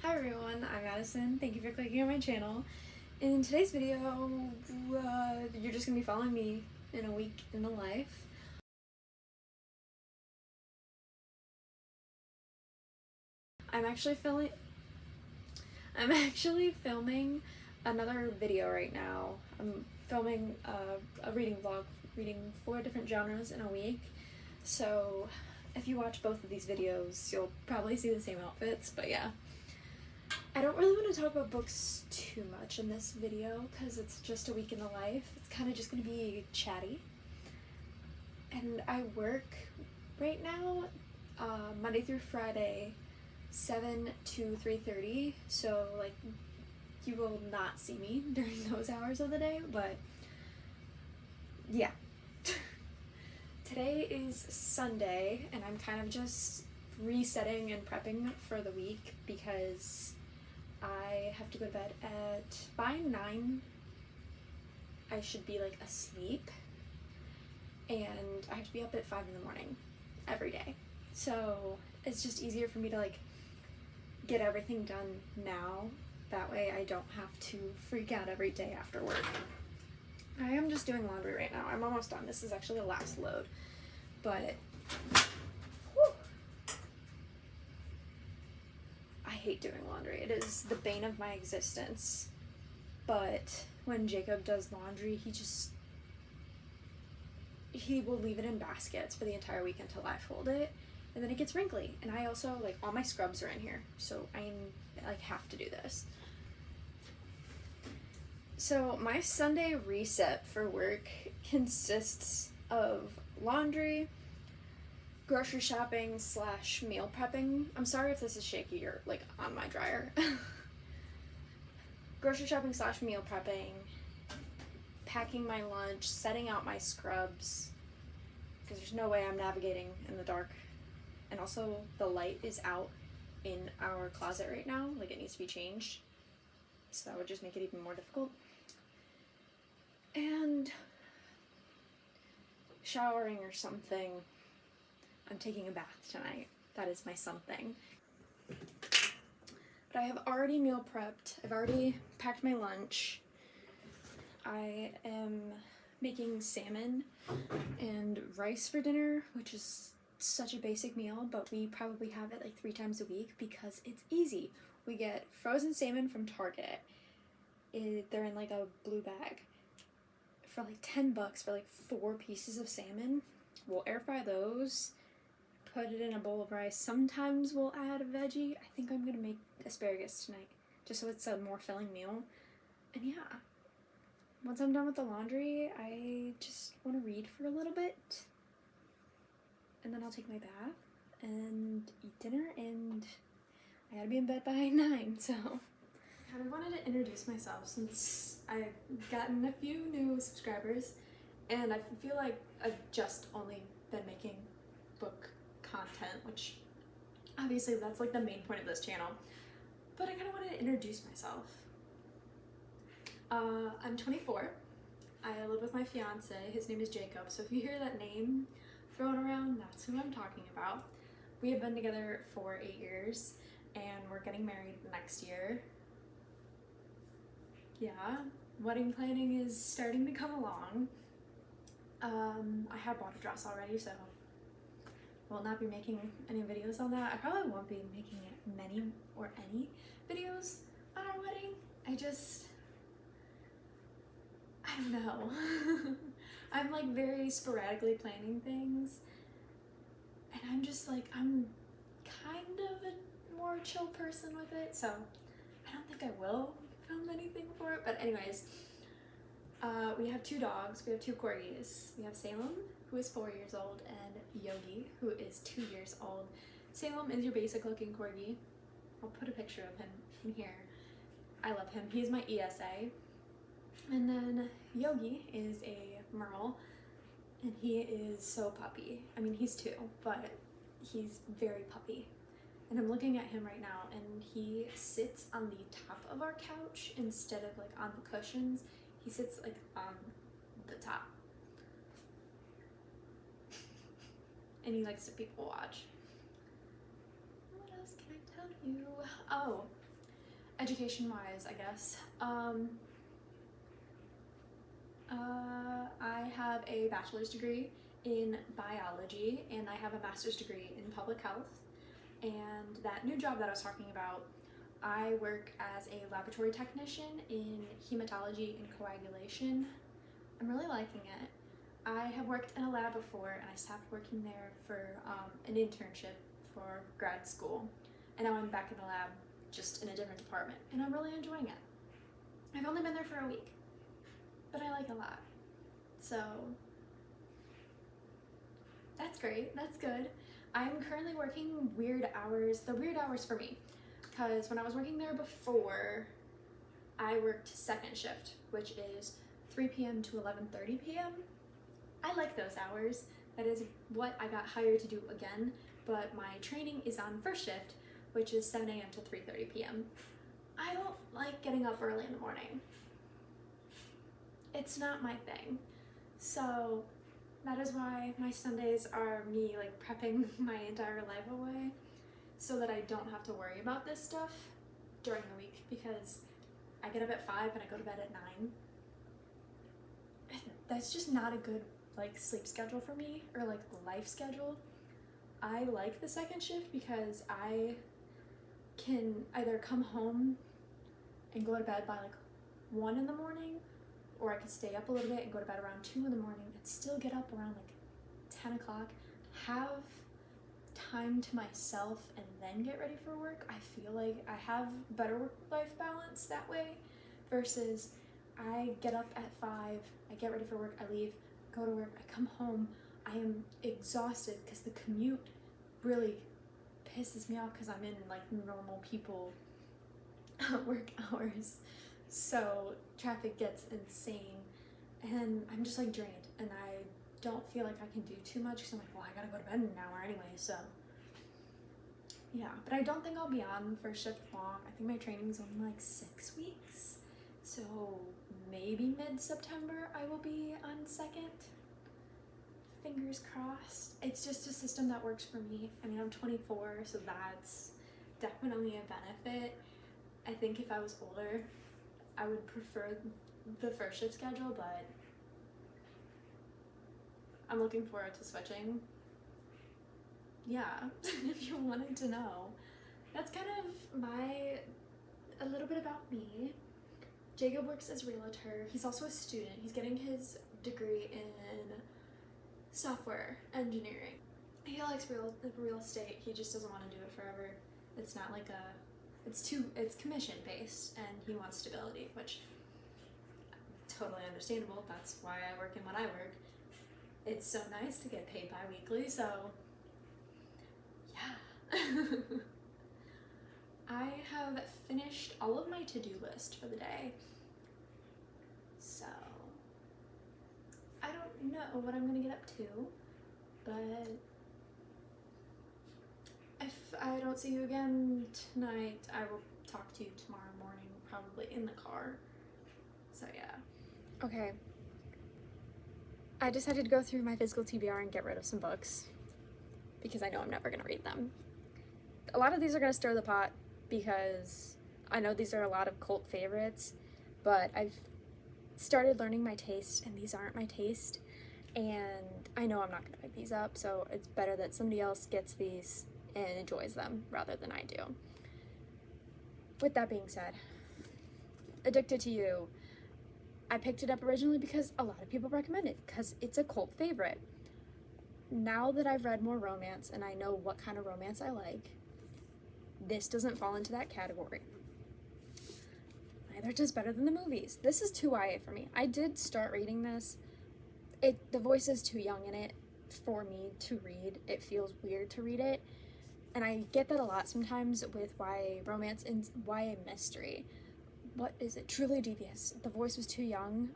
Hi everyone, I'm Madison. Thank you for clicking on my channel. In today's video, you're just going to be following me in a week in the life. I'm actually filming another video right now. I'm filming a reading vlog, reading 4 different genres in a week. So if you watch both of these videos, you'll probably see the same outfits, but yeah. I don't really want to talk about books too much in this video because it's just a week in the life. It's kind of just going to be chatty. And I work right now Monday through Friday, 7 to 3:30, so like you will not see me during those hours of the day, but yeah. Today is Sunday and I'm kind of just resetting and prepping for the week because I have to go to bed by 9. I should be like asleep, and I have to be up at 5 in the morning every day. So it's just easier for me to like get everything done now. That way I don't have to freak out every day after work. I am just doing laundry right now. I'm almost done. This is actually the last load, but I hate doing laundry. It is the bane of my existence. But when Jacob does laundry, he will leave it in baskets for the entire week until I fold it, and then it gets wrinkly. And I also, like, all my scrubs are in here, so I like have to do this. So my Sunday reset for work consists of laundry, grocery shopping / meal prepping. I'm sorry if this is shaky or like on my dryer. Grocery shopping / meal prepping, packing my lunch, setting out my scrubs, because there's no way I'm navigating in the dark. And also the light is out in our closet right now, like it needs to be changed, so that would just make it even more difficult. And showering or something. I'm taking a bath tonight. That is my something. But I have already meal prepped. I've already packed my lunch. I am making salmon and rice for dinner, which is such a basic meal, but we probably have it like 3 times a week because it's easy. We get frozen salmon from Target. They're in like a blue bag for like $10 for like 4 pieces of salmon. We'll air fry those, put it in a bowl of rice. Sometimes we'll add a veggie. I think I'm gonna make asparagus tonight, just so it's a more filling meal. And yeah, once I'm done with the laundry, I just want to read for a little bit, and then I'll take my bath and eat dinner, and I gotta be in bed by 9, so I kind of wanted to introduce myself since I've gotten a few new subscribers, and I feel like I've just only been making book content, which obviously that's like the main point of this channel, but I kind of wanted to introduce myself. I'm 24. I live with my fiance. His name is Jacob, so if you hear that name thrown around, that's who I'm talking about. We have been together for 8 years, and we're getting married next year. Yeah, wedding planning is starting to come along. I have bought a dress already, so I will not be making any videos on that. I probably won't be making many or any videos on our wedding. I don't know. I'm like very sporadically planning things, and I'm just like, I'm kind of a more chill person with it, so I don't think I will film anything for it. But anyways, we have 2 dogs. We have 2 corgis. We have Salem, who is 4 years old, and Yogi, who is 2 years old. Salem is your basic looking corgi. I'll put a picture of him in here. I love him. He's my ESA. And then Yogi is a Merle, and he is so puppy. I mean, he's 2, but he's very puppy. And I'm looking at him right now, and he sits on the top of our couch instead of like on the cushions. He sits like on the top. And he likes to people watch. What else can I tell you? Oh, education-wise, I guess. I have a bachelor's degree in biology, and I have a master's degree in public health. And that new job that I was talking about, I work as a laboratory technician in hematology and coagulation. I'm really liking it. I have worked in a lab before, and I stopped working there for an internship for grad school. And now I'm back in the lab, just in a different department, and I'm really enjoying it. I've only been there for a week, but I like it a lot. So that's great, that's good. I'm currently working weird hours. They're weird hours for me, because when I was working there before, I worked second shift, which is 3 p.m. to 11:30 p.m. I like those hours. That is what I got hired to do again, but my training is on first shift, which is 7 a.m. to 3:30 p.m. I don't like getting up early in the morning. It's not my thing. So that is why my Sundays are me like prepping my entire life away so that I don't have to worry about this stuff during the week, because I get up at 5 and I go to bed at 9. That's just not a good like sleep schedule for me, or like life schedule. I like the second shift because I can either come home and go to bed by like 1 in the morning, or I can stay up a little bit and go to bed around 2 in the morning and still get up around like 10 o'clock, have time to myself, and then get ready for work. I feel like I have better work-life balance that way, versus I get up at 5, I get ready for work, I leave, go to work, I come home, I am exhausted because the commute really pisses me off because I'm in like normal people work hours. So traffic gets insane and I'm just like drained, and I don't feel like I can do too much because I'm like, well, I gotta go to bed in an hour anyway, so yeah. But I don't think I'll be on first shift long. I think my training's only like 6 weeks, so maybe mid-September I will be on second. Fingers crossed. It's just a system that works for me. I mean, I'm 24, so that's definitely a benefit. I think if I was older, I would prefer the first shift schedule, but I'm looking forward to switching. Yeah, if you wanted to know. That's kind of a little bit about me. Jacob works as a realtor. He's also a student. He's getting his degree in software engineering. He likes real estate. He just doesn't want to do it forever. It's not like it's commission based, and he wants stability, which totally understandable. That's why I work in what I work. It's so nice to get paid bi-weekly, so yeah. I have finished all of my to-do list for the day, so I don't know what I'm gonna get up to, but if I don't see you again tonight, I will talk to you tomorrow morning, probably in the car. So yeah. Okay. I decided to go through my physical TBR and get rid of some books because I know I'm never gonna read them. A lot of these are gonna stir the pot because I know these are a lot of cult favorites, but I've started learning my taste, and these aren't my taste, and I know I'm not gonna pick these up, so it's better that somebody else gets these and enjoys them rather than I do. With that being said, Addicted to You. I picked it up originally because a lot of people recommend it, because it's a cult favorite. Now that I've read more romance and I know what kind of romance I like, this doesn't fall into that category. Neither does Better Than the Movies. This is too YA for me. I did start reading this. The voice is too young in it for me to read. It feels weird to read it. And I get that a lot sometimes with YA romance and YA mystery. What is it? Truly Devious. The voice was too young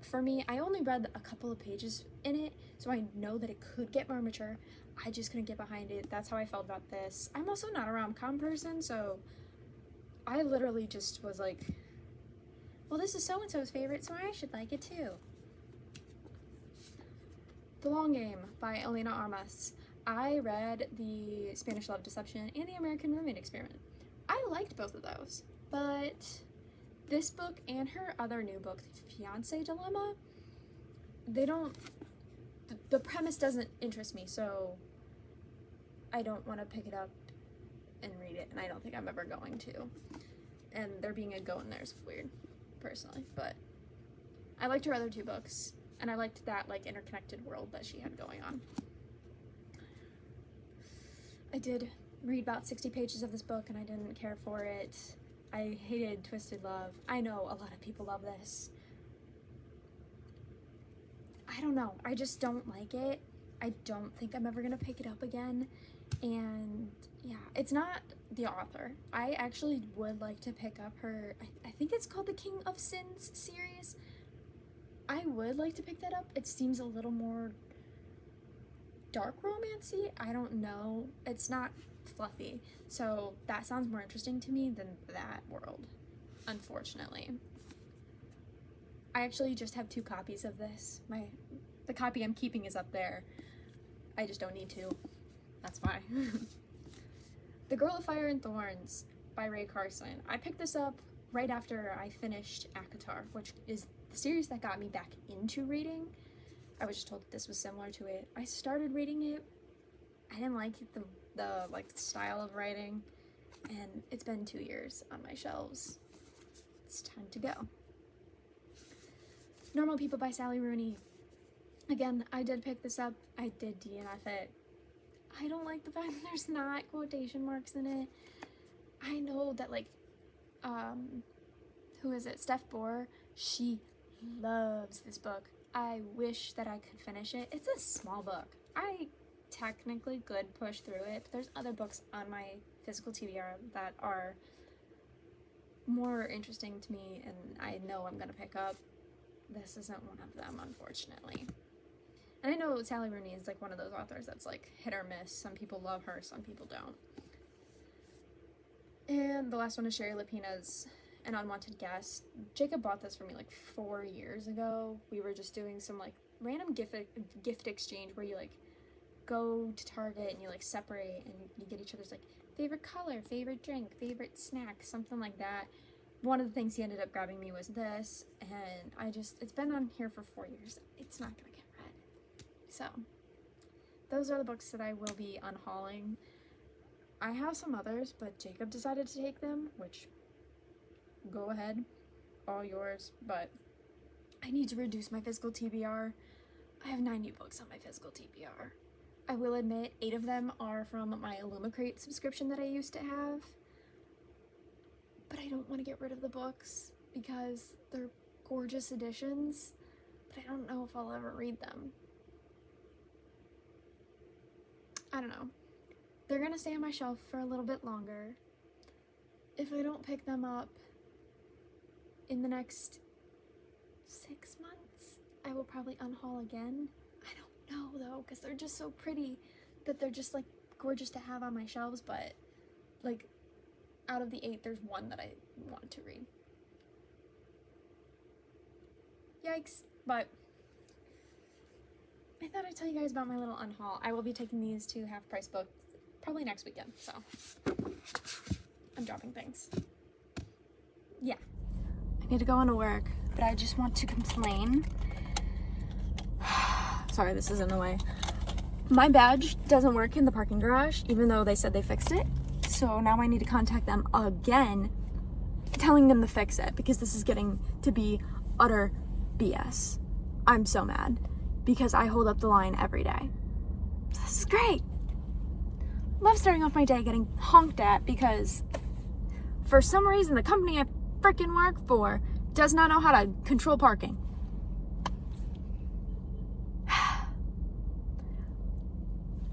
for me. I only read a couple of pages in it, so I know that it could get more mature. I just couldn't get behind it. That's how I felt about this. I'm also not a rom-com person, so I literally just was like, well, this is so-and-so's favorite, so I should like it too. The Long Game by Elena Armas. I read the Spanish Love Deception and the American Roommate Experiment. I liked both of those. But this book and her other new book, Fiancé Dilemma, the premise doesn't interest me, so I don't want to pick it up and read it, and I don't think I'm ever going to. And there being a goat in there is weird, personally, but I liked her other two books, and I liked that, like, interconnected world that she had going on. I did read about 60 pages of this book, and I didn't care for it. I hated Twisted Love. I know a lot of people love this. I don't know. I just don't like it. I don't think I'm ever gonna pick it up again. And yeah, it's not the author. I actually would like to pick up her, I think it's called the King of Sins series. I would like to pick that up. It seems a little more dark romancy. I don't know. It's not fluffy. So that sounds more interesting to me than that world, unfortunately. I actually just have 2 copies of this. The copy I'm keeping is up there. I just don't need to. That's why. The Girl of Fire and Thorns by Ray Carson. I picked this up right after I finished ACOTAR, which is the series that got me back into reading. I was just told that this was similar to it. I started reading it. I didn't like the style of writing, and it's been 2 years on my shelves. It's time to go. Normal People by Sally Rooney. Again, I did pick this up. I did DNF it. I don't like the fact that there's not quotation marks in it. I know that, like, who is it? Steph Bohr. She loves this book. I wish that I could finish it. It's a small book. I technically could push through it, but there's other books on my physical TBR that are more interesting to me, and I know I'm gonna pick up. This isn't one of them, unfortunately. And I know Sally Rooney is like one of those authors that's like hit or miss. Some people love her, some people don't. And the last one is Sherry Lapina's An Unwanted Guest. Jacob bought this for me like 4 years ago. We were just doing some like random gift exchange where you like go to Target and you like separate and you get each other's like favorite color, favorite drink, favorite snack, something like that. One of the things he ended up grabbing me was this, and it's been on here for 4 years. It's not gonna get read. So, those are the books that I will be unhauling. I have some others, but Jacob decided to take them, which, go ahead, all yours, but I need to reduce my physical TBR. I have 90 books on my physical TBR. I will admit, 8 of them are from my Illumicrate subscription that I used to have, but I don't want to get rid of the books because they're gorgeous editions, but I don't know if I'll ever read them. I don't know. They're gonna stay on my shelf for a little bit longer. If I don't pick them up in the next 6 months, I will probably unhaul again. I don't know though, because they're just so pretty that they're just like gorgeous to have on my shelves, but like out of the 8, there's one that I want to read. Yikes, but I thought I'd tell you guys about my little unhaul. I will be taking these 2 half-price books probably next weekend, so I'm dropping things. Yeah. I need to go on to work, but I just want to complain. Sorry, this is in the way. My badge doesn't work in the parking garage, even though they said they fixed it. So now I need to contact them again, telling them to fix it, because this is getting to be utter BS. I'm so mad, because I hold up the line every day. This is great. Love starting off my day getting honked at because for some reason the company I freaking work for does not know how to control parking.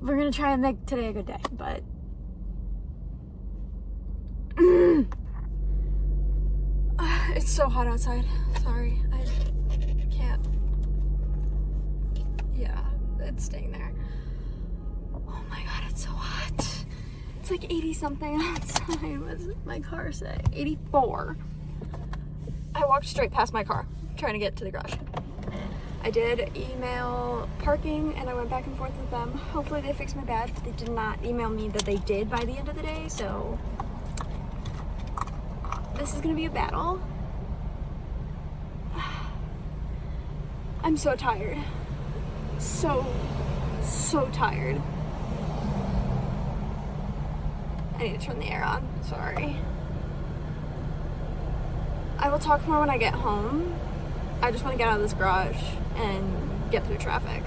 We're gonna try and make today a good day, but it's so hot outside. Sorry, I can't. Yeah, it's staying there. Oh my god, it's so hot. It's like 80 something outside. What does my car say? 84. I walked straight past my car trying to get to the garage. I did email parking and I went back and forth with them. Hopefully they fixed my badge, but they did not email me that they did by the end of the day, so This is gonna be a battle. I'm so tired. So tired. I need to turn the air on. Sorry. I will talk more when I get home. I just want to get out of this garage and get through traffic.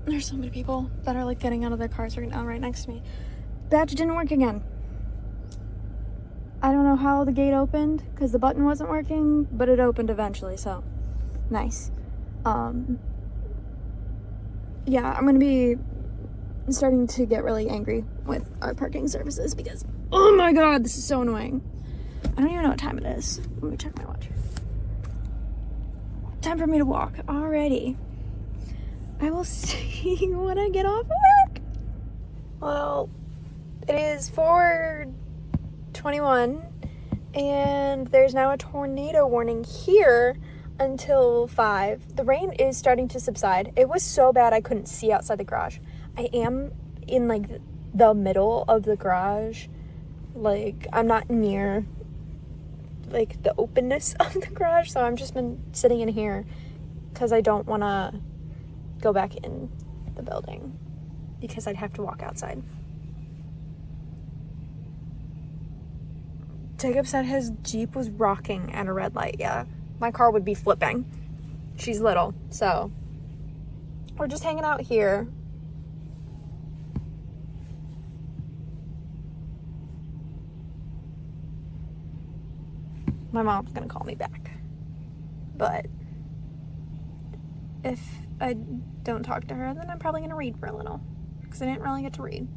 There's so many people that are like getting out of their cars right now, right next to me. Badge didn't work again. I don't know how the gate opened because the button wasn't working, but it opened eventually, so nice. Yeah, I'm gonna be starting to get really angry with our parking services because, oh my god, this is so annoying. I don't even know what time it is. Let me check my watch. Time for me to walk already. I will see you when I get off work. Well, it is 4:21 and there's now a tornado warning here until 5. The rain is starting to subside. It was so bad I couldn't see outside the garage. I am in like the middle of the garage. Like I'm not near like the openness of the garage, so I've just been sitting in here because I don't want to go back in the building because I'd have to walk outside. Jacob said his Jeep was rocking at a red light. Yeah, my car would be flipping. She's little, so we're just hanging out here. My mom's gonna call me back, but if I don't talk to her, then I'm probably gonna read for a little because I didn't really get to read.